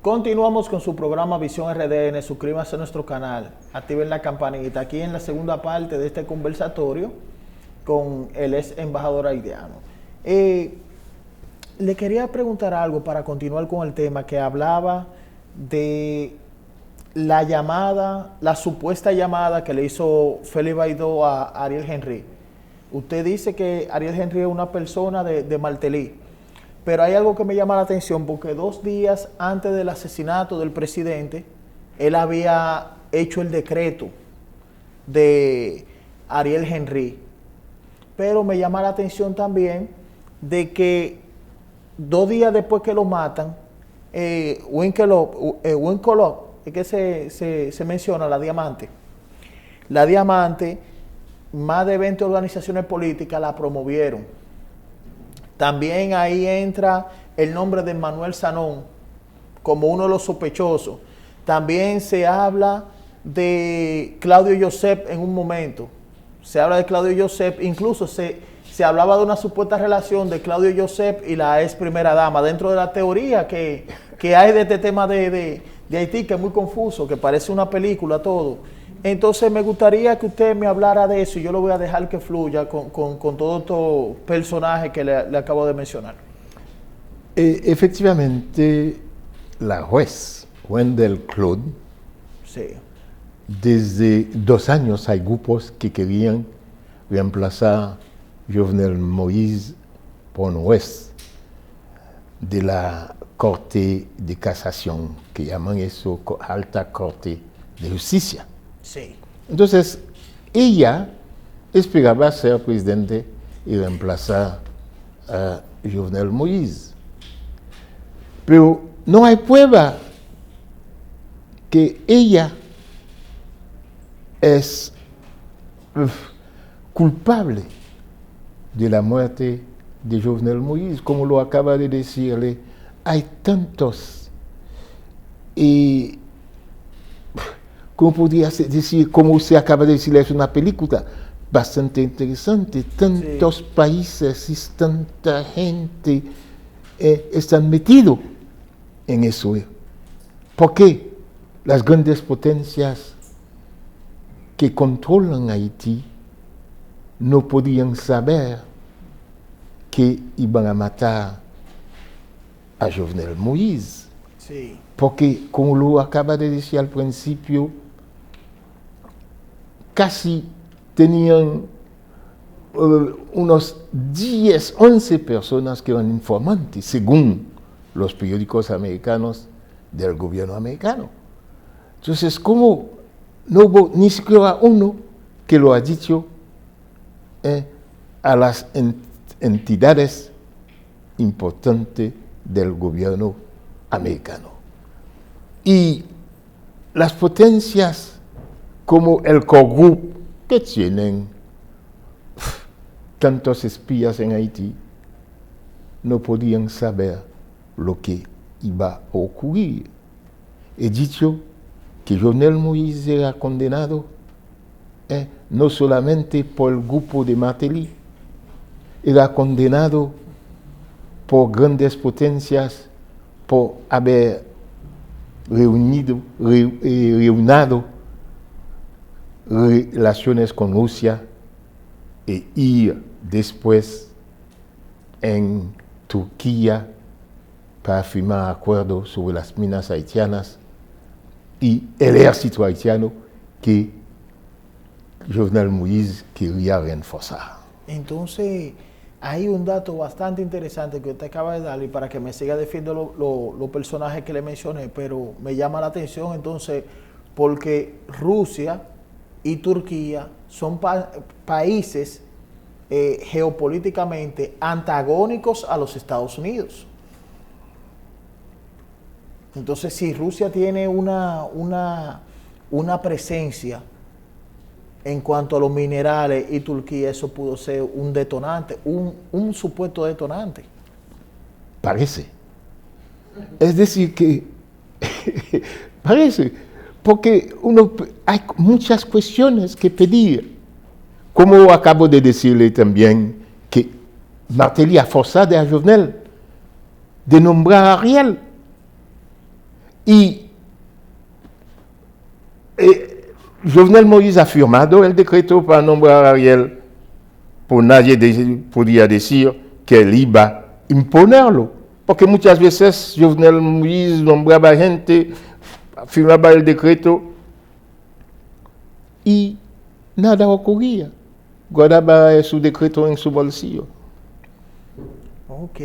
Continuamos con su programa Visión RDN. Suscríbase a nuestro canal, activen la campanita. Aquí en la segunda parte de este conversatorio con el ex embajador haitiano. Le quería preguntar algo para continuar con el tema que hablaba de la llamada, la supuesta llamada que le hizo Félix Baidó a Ariel Henry. Usted dice que Ariel Henry es una persona de Martelly, pero hay algo que me llama la atención porque 2 días antes del asesinato del presidente, él había hecho el decreto de Ariel Henry. Pero me llama la atención también de que 2 días después que lo matan, Winkelop, es que se menciona la Diamante. La Diamante, más de 20 organizaciones políticas la promovieron. También ahí entra el nombre de Manuel Sanón como uno de los sospechosos. También se habla de Claudio Joseph en un momento. Se habla de Claudio Joseph, incluso se hablaba de una supuesta relación de Claudio Joseph y la ex primera dama, dentro de la teoría que hay de este tema de Haití, que es muy confuso, que parece una película todo. Entonces me gustaría que usted me hablara de eso y yo lo voy a dejar que fluya con todos estos personajes que le acabo de mencionar. Efectivamente, la juez Wendell Claude, sí, desde 2 años hay grupos que querían reemplazar Jovenel Moïse por un juez de la Corte de Casación, que llaman eso Alta Corte de Justicia. Sí. Entonces, ella esperaba ser presidente y reemplazar a Jovenel Moïse. Pero no hay prueba que ella es culpable de la muerte de Jovenel Moïse, como lo acaba de decirle. Hay tantos, y como podría decir, como usted acaba de decir, es una película bastante interesante, tantos sí, países y tanta gente están metidos en eso. ¿Por qué las grandes potencias que controlan Haití no podían saber que iban a matar a Jovenel Moïse? Sí. Porque, como lo acaba de decir al principio, casi tenían unos 10, 11 personas que eran informantes, según los periódicos americanos del gobierno americano. Entonces, como no hubo ni siquiera uno que lo ha dicho a las entidades importantes del gobierno americano. Y las potencias como el COGRUP, que tienen tantos espías en Haití, no podían saber lo que iba a ocurrir. He dicho que Jovenel Moïse era condenado no solamente por el grupo de Martelly, era condenado por grandes potencias por haber reunido relaciones con Rusia e ir después en Turquía para firmar acuerdos sobre las minas haitianas y el ejército haitiano que Jovenel Moïse quería reforzar. Entonces, hay un dato bastante interesante que usted acaba de dar y para que me siga defendiendo los personajes que le mencioné, pero me llama la atención entonces porque Rusia y Turquía son países geopolíticamente antagónicos a los Estados Unidos. Entonces, si Rusia tiene una presencia en cuanto a los minerales y Turquía, eso pudo ser un detonante, un supuesto detonante. Parece. Es decir, que parece, porque hay muchas cuestiones que pedir. Como acabo de decirle también, que Martelly ha forzado a Jovenel de nombrar a Ariel. Y Jovenel Moïse ha firmado el decreto para nombrar a Ariel, por nadie podía decir que él iba a imponerlo, porque muchas veces Jovenel Moïse nombraba gente, firmaba el decreto y nada ocurría, guardaba su decreto en su bolsillo. Ok.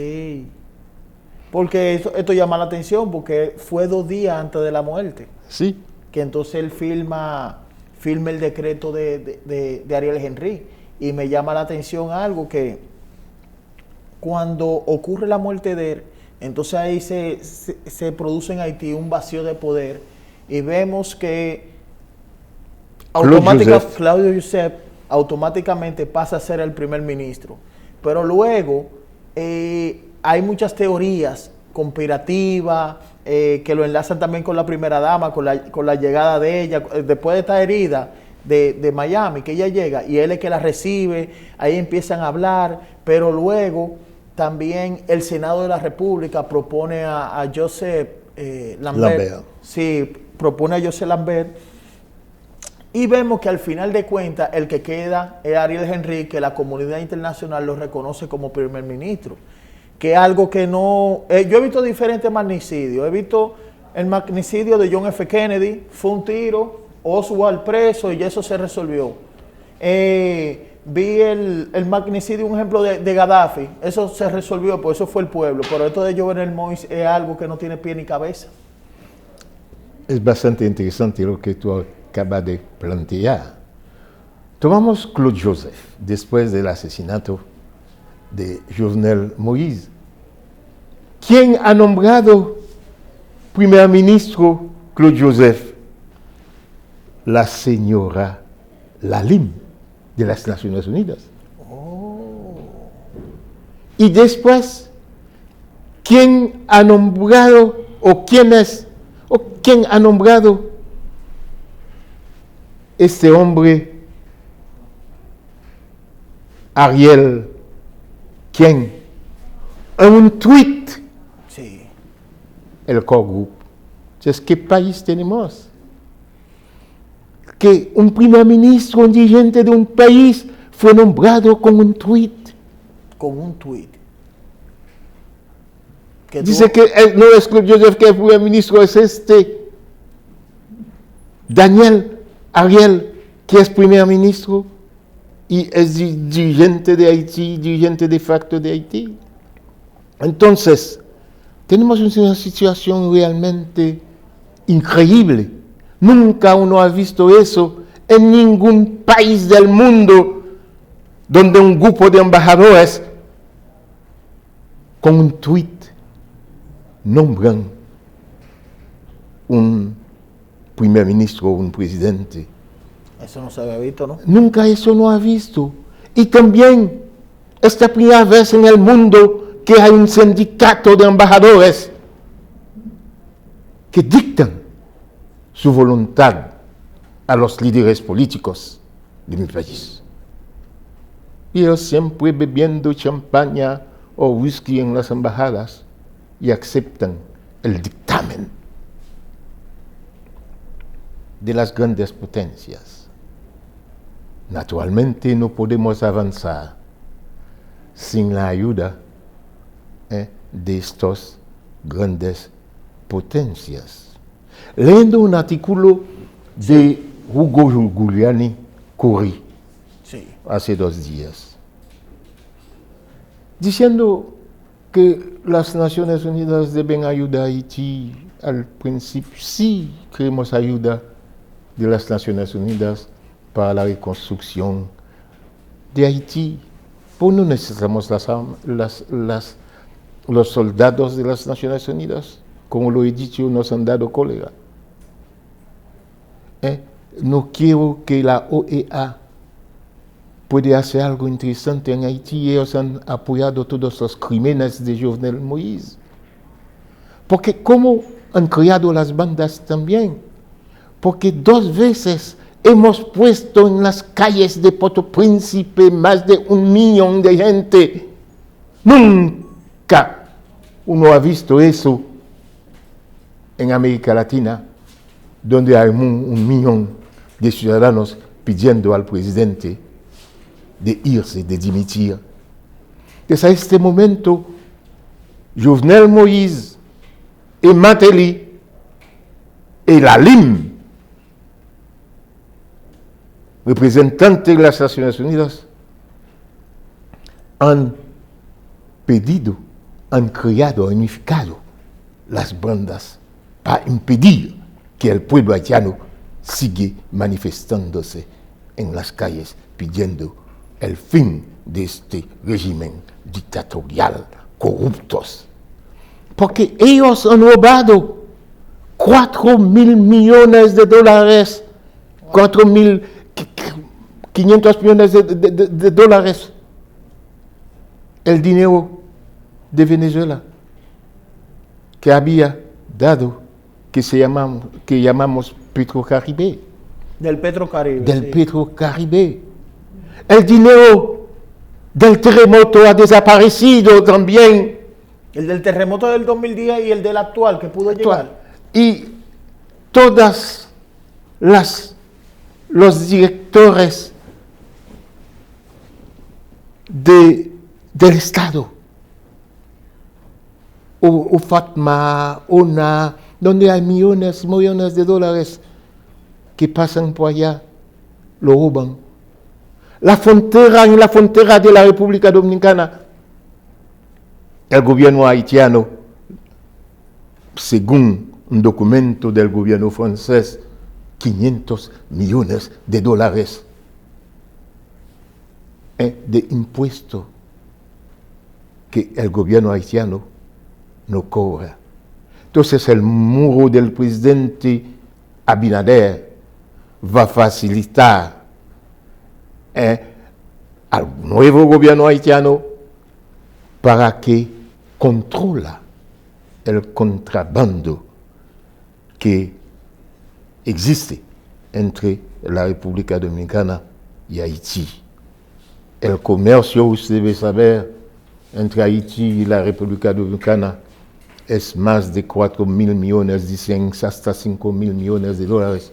Porque esto llama la atención, porque fue 2 días antes de la muerte. Sí. Que entonces él firma el decreto de Ariel Henry. Y me llama la atención algo que cuando ocurre la muerte de él, entonces ahí se produce en Haití un vacío de poder y vemos que Claudio Joseph automáticamente pasa a ser el primer ministro. Pero luego hay muchas teorías conspirativas que lo enlazan también con la primera dama, con la llegada de ella, después de esta herida de Miami, que ella llega y él es que la recibe, ahí empiezan a hablar, pero luego también el Senado de la República propone a Joseph Lambert. Sí, propone a Joseph Lambert. Y vemos que al final de cuentas el que queda es Ariel Henry, que la comunidad internacional lo reconoce como primer ministro. Que es algo que no... yo he visto diferentes magnicidios. He visto el magnicidio de John F. Kennedy, fue un tiro, Oswald preso y eso se resolvió. Vi el magnicidio, un ejemplo de Gaddafi, eso se resolvió, pues eso fue el pueblo. Pero esto de Jovenel Moïse es algo que no tiene pie ni cabeza. Es bastante interesante lo que tú acabas de plantear. Tomamos Claude Joseph, después del asesinato de Jovenel Moïse. ¿Quién ha nombrado primer ministro Claude Joseph? La señora Lalim, de las Naciones Unidas. Oh. Y después, ¿quién ha nombrado quién ha nombrado este hombre Ariel? ¿Quién? En un tweet. Sí. El core group. Entonces, ¿qué país tenemos? Que un primer ministro, un dirigente de un país, fue nombrado con un tweet. Con un tweet. Dice que no es Claude Joseph, que el primer ministro es Daniel Ariel, que es primer ministro y es dirigente de Haití, dirigente de facto de Haití. Entonces, tenemos una situación realmente increíble. Nunca uno ha visto eso en ningún país del mundo donde un grupo de embajadores con un tweet nombran un primer ministro o un presidente. Eso no se había visto, ¿no? Nunca eso no ha visto. Y también, esta primera vez en el mundo que hay un sindicato de embajadores que dictan su voluntad a los líderes políticos de mi país. Y ellos siempre bebiendo champaña o whisky en las embajadas y aceptan el dictamen de las grandes potencias. Naturalmente no podemos avanzar sin la ayuda de estas grandes potencias. Leyendo un artículo de Hugo Giuliani Curie, sí, hace 2 días, diciendo que las Naciones Unidas deben ayudar a Haití. Al principio sí queremos ayuda de las Naciones Unidas para la reconstrucción de Haití, pero no necesitamos los soldados de las Naciones Unidas. Como lo he dicho, nos han dado cólera. No quiero que la OEA pueda hacer algo interesante en Haití. Ellos han apoyado todos los crímenes de Jovenel Moïse. Porque como han creado las bandas también. Porque 2 veces hemos puesto en las calles de Puerto Príncipe más de 1 millón de gente. Nunca uno ha visto eso en América Latina, donde hay un millón de ciudadanos pidiendo al presidente de irse, de dimitir. Entonces, a este momento, Jovenel Moïse y Martelly y Lalime, representantes de las Naciones Unidas, han pedido, han creado, han unificado las bandas para impedir que el pueblo haitiano siga manifestándose en las calles pidiendo el fin de este régimen dictatorial, corruptos. Porque ellos han robado 4.000 millones de dólares, 4.500 millones de dólares, el dinero de Venezuela que había dado, que llamamos Petrocaribe. Del Petrocaribe. Del sí. Petrocaribe. El dinero del terremoto ha desaparecido también. El del terremoto del 2010 y el del actual que pudo llegar. Y todas los directores del Estado, o Fatma, ONA, donde hay millones de dólares que pasan por allá, lo roban. En la frontera de la República Dominicana, el gobierno haitiano, según un documento del gobierno francés, 500 millones de dólares de impuestos que el gobierno haitiano no cobra. Entonces el muro del presidente Abinader va a facilitar al nuevo gobierno haitiano para que controla el contrabando que existe entre la República Dominicana y Haití. El comercio, usted debe saber, entre Haití y la República Dominicana es más de 4.000 millones, dicen hasta 5.000 millones de dólares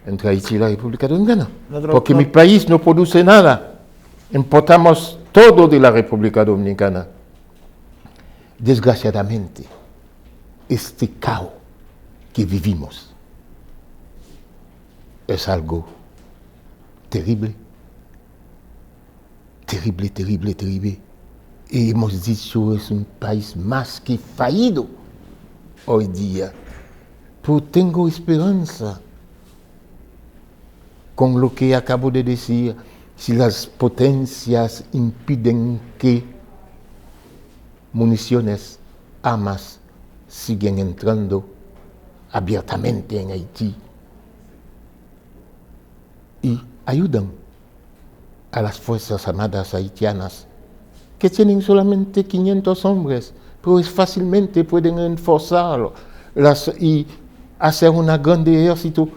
entre Haití y la República Dominicana. Porque mi país no produce nada. Importamos todo de la República Dominicana. Desgraciadamente, este caos que vivimos es algo terrible, terrible, terrible, terrible. Y hemos dicho, es un país más que fallido hoy día. Pero tengo esperanza con lo que acabo de decir. Si las potencias impiden que municiones, armas, siguen entrando abiertamente en Haití y ayudan a las Fuerzas Armadas haitianas, que tienen solamente 500 hombres, pero fácilmente pueden enforzarlo y hacer un gran ejército.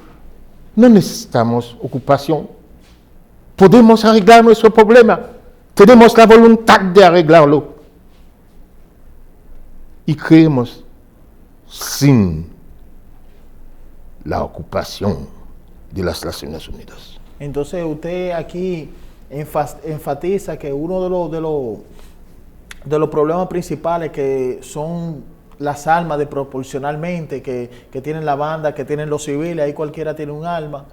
No necesitamos ocupación. Podemos arreglar nuestro problema. Tenemos la voluntad de arreglarlo. Y creemos sin la ocupación de las Naciones Unidas. Entonces usted aquí enfatiza que uno de los problemas principales que son las armas desproporcionalmente que tienen la banda, que tienen los civiles, ahí cualquiera tiene un arma,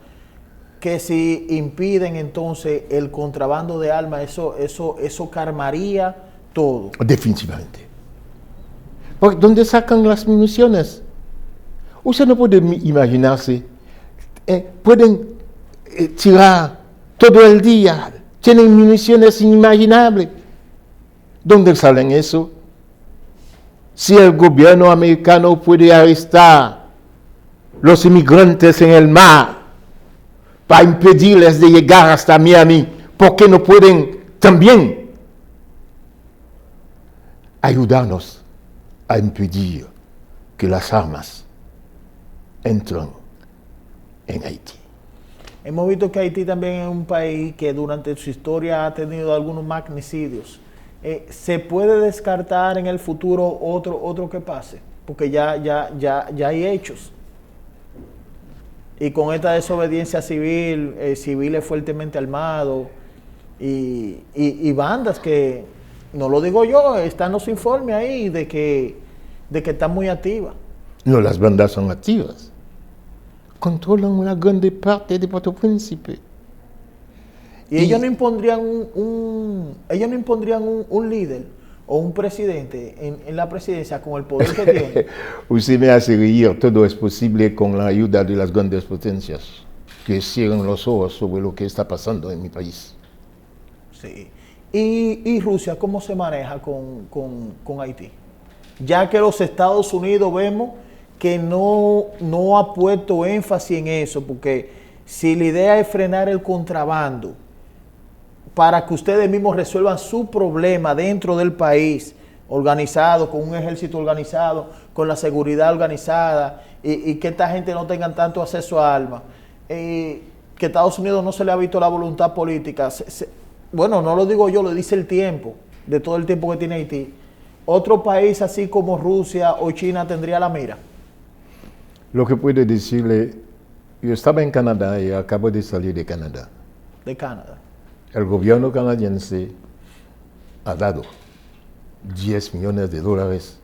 que si impiden entonces el contrabando de armas, eso calmaría todo. Definitivamente. Porque ¿dónde sacan las municiones? Usted no puede imaginarse, pueden tirar todo el día, tienen municiones inimaginables. ¿Dónde salen eso? Si el gobierno americano puede arrestar los inmigrantes en el mar para impedirles de llegar hasta Miami, ¿por qué no pueden también ayudarnos a impedir que las armas entren en Haití? Hemos visto que Haití también es un país que durante su historia ha tenido algunos magnicidios. ¿Se puede descartar en el futuro otro que pase? porque ya hay hechos. Y con esta desobediencia civil, civiles fuertemente armados y bandas que, no lo digo yo, están los informes ahí de que están muy activas. No, las bandas son activas. Controlan una grande parte de Puerto Príncipe. Y ellos no impondrían un líder o un presidente en la presidencia con el poder que tiene. Usted me hace reír, todo es posible con la ayuda de las grandes potencias que cierran los ojos sobre lo que está pasando en mi país. Sí. ¿Y Rusia cómo se maneja con Haití? Ya que los Estados Unidos vemos que no ha puesto énfasis en eso, porque si la idea es frenar el contrabando para que ustedes mismos resuelvan su problema dentro del país, organizado, con un ejército organizado, con la seguridad organizada, y que esta gente no tenga tanto acceso a armas, que Estados Unidos no se le ha visto la voluntad política, bueno, no lo digo yo, lo dice el tiempo, de todo el tiempo que tiene Haití. ¿Otro país así como Rusia o China tendría la mira? Lo que puedo decirle, yo estaba en Canadá y acabo de salir de Canadá. De Canadá. El gobierno canadiense ha dado 10 millones de dólares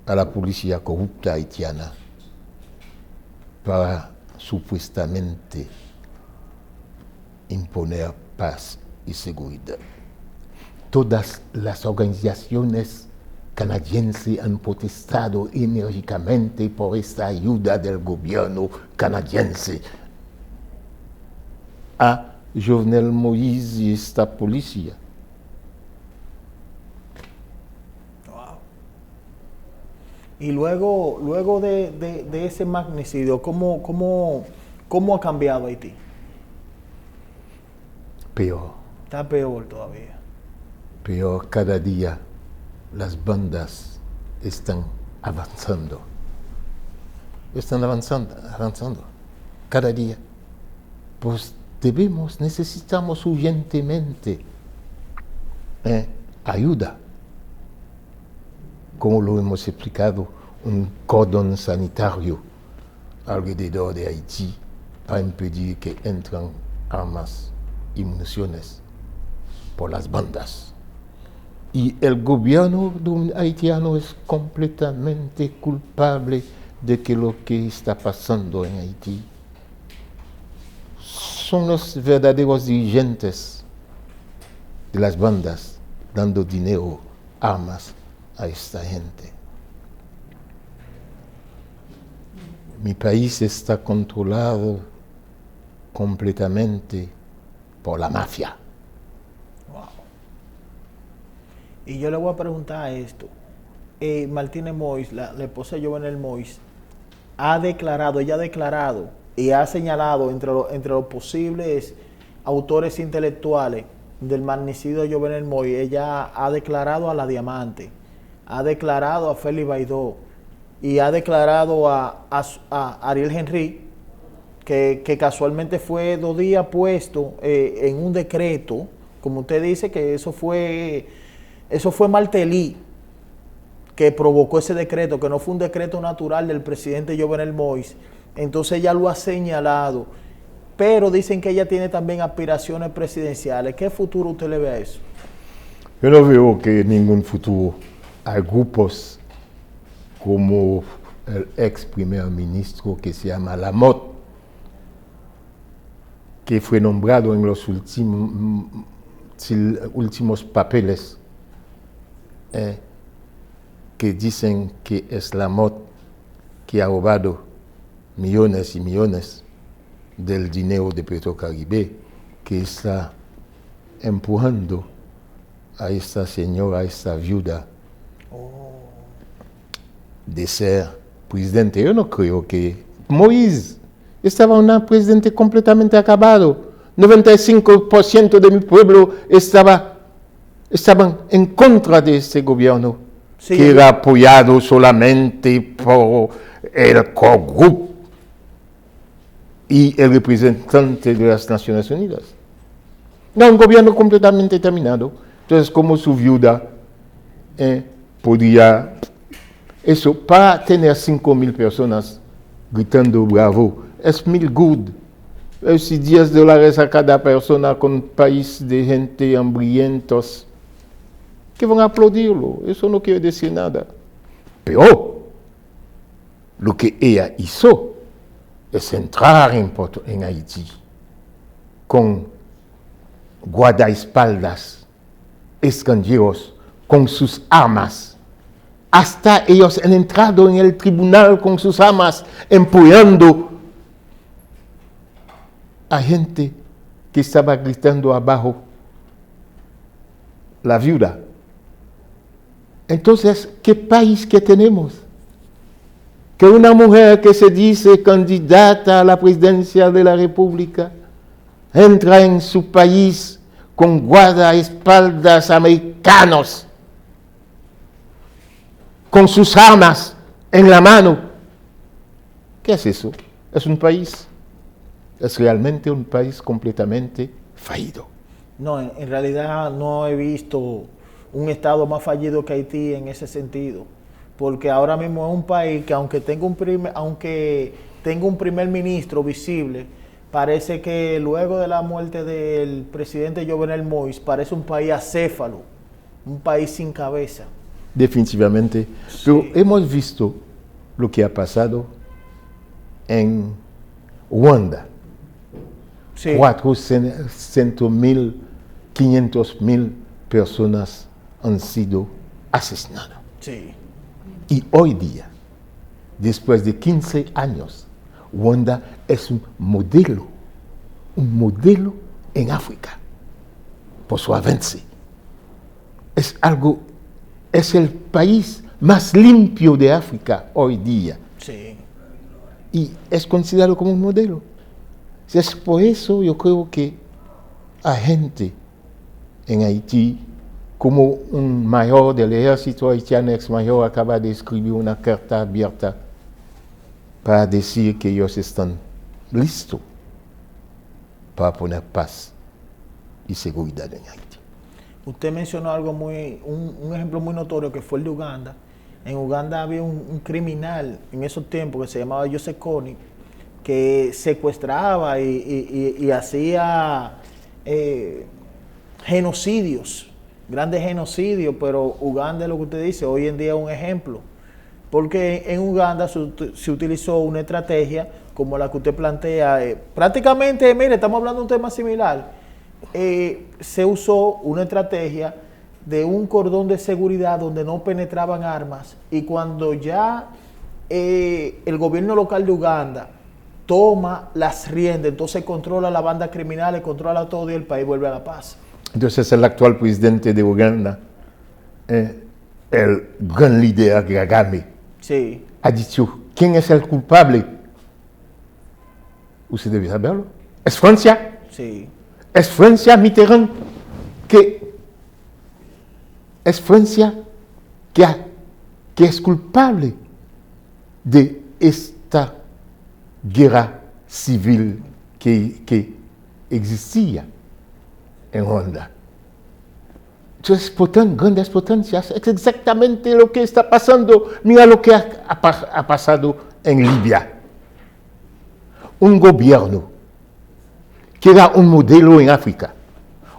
a la policía corrupta haitiana para supuestamente imponer paz y seguridad. Todas las organizaciones canadienses han protestado enérgicamente por esta ayuda del gobierno canadiense a Jovenel Moïse y esta policía. Wow. Y luego de ese magnicidio, ¿cómo ha cambiado Haití? Peor. Está peor todavía. Peor, cada día las bandas están avanzando. Están avanzando. Cada día. Pues necesitamos urgentemente ayuda. Como lo hemos explicado, un cordón sanitario alrededor de Haití para impedir que entren armas y municiones por las bandas. Y el gobierno haitiano es completamente culpable de que lo que está pasando en Haití. Son los verdaderos dirigentes de las bandas dando dinero, armas a esta gente. Mi país está controlado completamente por la mafia. Wow. Y yo le voy a preguntar esto. Martínez Moïse, la esposa de Jovenel Moïse, ella ha declarado y ha señalado entre los posibles autores intelectuales del magnicidio de Jovenel Moïse, ella ha declarado a la Diamante, ha declarado a Félix Baidó y ha declarado a Ariel Henry, que casualmente fue 2 días puesto en un decreto, como usted dice, que eso fue Martelly que provocó ese decreto, que no fue un decreto natural del presidente Jovenel Moïse. Entonces ella lo ha señalado, pero dicen que ella tiene también aspiraciones presidenciales. ¿Qué futuro usted le ve a eso? Yo no veo que ningún futuro. Hay grupos como el ex primer ministro que se llama Lamotte, que fue nombrado en los últimos papeles, que dicen que es Lamotte que ha robado millones y millones del dinero de Petrocaribe, que está empujando a esta señora, a esta viuda, de ser presidente. Yo no creo que Moïse estaba un presidente completamente acabado. 95% de mi pueblo estaban en contra de este gobierno, sí, que era apoyado solamente por el core group y el representante de las Naciones Unidas. Era un gobierno completamente terminado. Entonces, como su viuda podía Eso, para tener 5,000 personas gritando bravo, es $1,000 good. Si $10 a cada persona con un país de gente hambrientos, que van a aplaudirlo. Eso no quiere decir nada. Pero lo que ella hizo es entrar en Haití con guardaespaldas extranjeros, con sus armas. Hasta ellos han entrado en el tribunal con sus armas, empuñando a gente que estaba gritando abajo, la viuda. Entonces, ¿qué país que tenemos? Que una mujer que se dice candidata a la presidencia de la República entra en su país con guardaespaldas americanos, con sus armas en la mano. ¿Qué es eso? ¿Es un país? Es realmente un país completamente fallido. No, en realidad no he visto un estado más fallido que Haití en ese sentido, porque ahora mismo es un país que aunque tenga un primer ministro visible, parece que luego de la muerte del presidente Jovenel Moïse parece un país acéfalo, un país sin cabeza. Definitivamente. Sí. Pero hemos visto lo que ha pasado en Ruanda. Sí. 400,000, 500,000 personas han sido asesinadas. Sí. Y hoy día, después de 15 años, Ruanda es un modelo en África, por su avance. Es el país más limpio de África hoy día. Sí. Y es considerado como un modelo. Es por eso yo creo que hay gente en Haití, como un mayor del ejército haitiano, ex mayor, acaba de escribir una carta abierta para decir que ellos están listos para poner paz y seguridad en Haití. Usted mencionó algo un ejemplo muy notorio que fue el de Uganda. En Uganda había un criminal en esos tiempos que se llamaba Joseph Kony, que secuestraba y hacía genocidios, grandes genocidios, pero Uganda es lo que usted dice, hoy en día es un ejemplo, porque en Uganda se utilizó una estrategia como la que usted plantea, prácticamente, mire, estamos hablando de un tema similar, se usó una estrategia de un cordón de seguridad donde no penetraban armas, y cuando ya el gobierno local de Uganda toma las riendas, entonces controla la banda criminal, controla todo y el país vuelve a la paz. Entonces el actual presidente de Uganda, el gran líder Kagame, sí, ha dicho, ¿quién es el culpable? Usted debe saberlo. ¿Es Francia? Sí. Es Francia, Mitterrand, que es culpable de esta guerra civil que existía en Ruanda. Entonces, grandes potencias, es exactamente lo que está pasando. Mira lo que ha pasado en Libia. Un gobierno que era un modelo en África.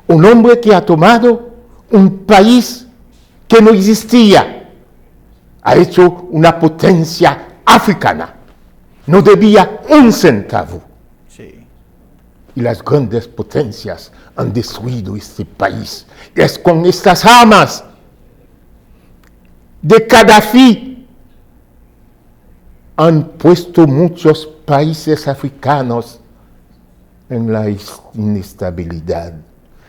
Un hombre que ha tomado un país que no existía. Ha hecho una potencia africana. No debía un centavo. Sí. Y las grandes potencias han destruido este país. Es con estas armas de Gaddafi han puesto muchos países africanos en la inestabilidad.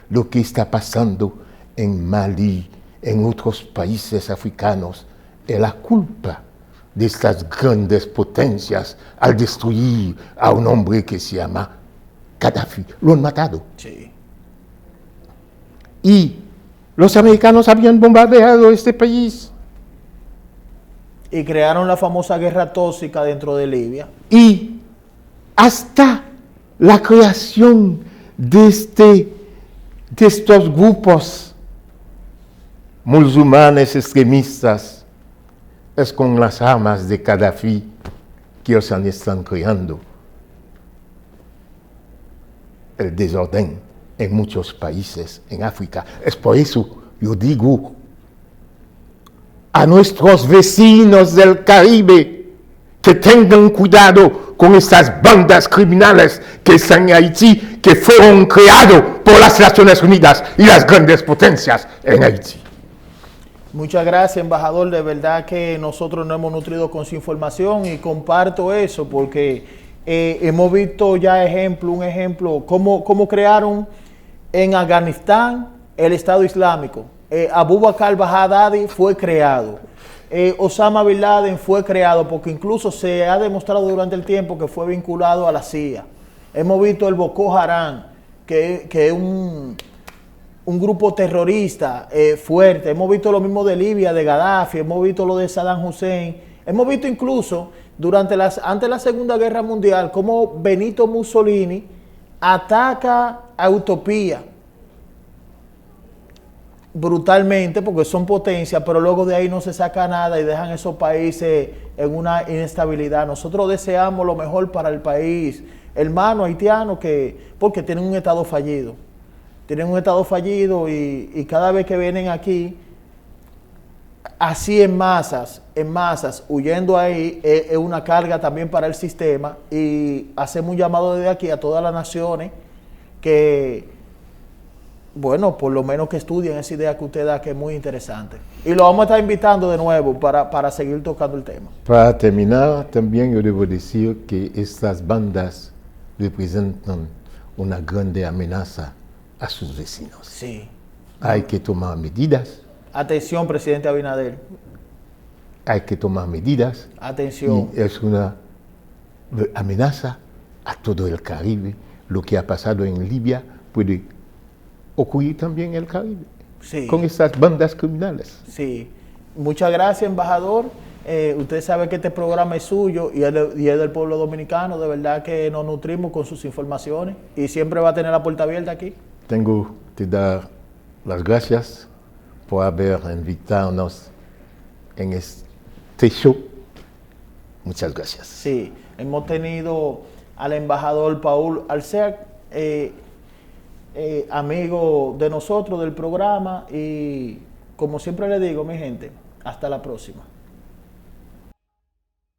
Lo que está pasando en Mali, en otros países africanos, es la culpa de estas grandes potencias al destruir a un hombre que se llama Gaddafi. Lo han matado. Sí. Y los americanos habían bombardeado este país. Y crearon la famosa guerra tóxica dentro de Libia. Y hasta la creación de estos grupos musulmanes extremistas es con las armas de Gaddafi que ellos están creando el desorden en muchos países en África. Es por eso yo digo a nuestros vecinos del Caribe que tengan cuidado con estas bandas criminales que están en Haití, que fueron creados por las Naciones Unidas y las grandes potencias en Haití. Muchas gracias, embajador. De verdad que nosotros nos hemos nutrido con su información y comparto eso porque hemos visto ya un ejemplo, cómo crearon en Afganistán el Estado Islámico. Abu Bakr al-Baghdadi fue creado. Osama Bin Laden fue creado porque incluso se ha demostrado durante el tiempo que fue vinculado a la CIA. Hemos visto el Boko Haram, que es un grupo terrorista fuerte. Hemos visto lo mismo de Libia, de Gaddafi, hemos visto lo de Saddam Hussein. Hemos visto incluso antes de la Segunda Guerra Mundial cómo Benito Mussolini ataca a Utopía brutalmente porque son potencias, pero luego de ahí no se saca nada y dejan esos países en una inestabilidad. Nosotros deseamos lo mejor para el país hermano haitiano porque tienen un estado fallido. Tienen un estado fallido y cada vez que vienen aquí, así en masas, huyendo ahí, es una carga también para el sistema y hacemos un llamado desde aquí a todas las naciones que, bueno, por lo menos que estudien esa idea que usted da, que es muy interesante. Y lo vamos a estar invitando de nuevo para seguir tocando el tema. Para terminar, también yo debo decir que estas bandas representan una grande amenaza a sus vecinos. Sí. Hay que tomar medidas. Atención, presidente Abinader. Hay que tomar medidas. Atención. Y es una amenaza a todo el Caribe. Lo que ha pasado en Libia puede ocurrir también en el Caribe. Sí. Con estas bandas criminales. Sí. Muchas gracias, embajador. Usted sabe que este programa es suyo y es del pueblo dominicano. De verdad que nos nutrimos con sus informaciones y siempre va a tener la puerta abierta aquí. Tengo que dar las gracias por haber invitarnos en este show. Muchas gracias. Sí, hemos tenido al embajador Paul Alcer, amigo de nosotros del programa y como siempre le digo, mi gente, hasta la próxima.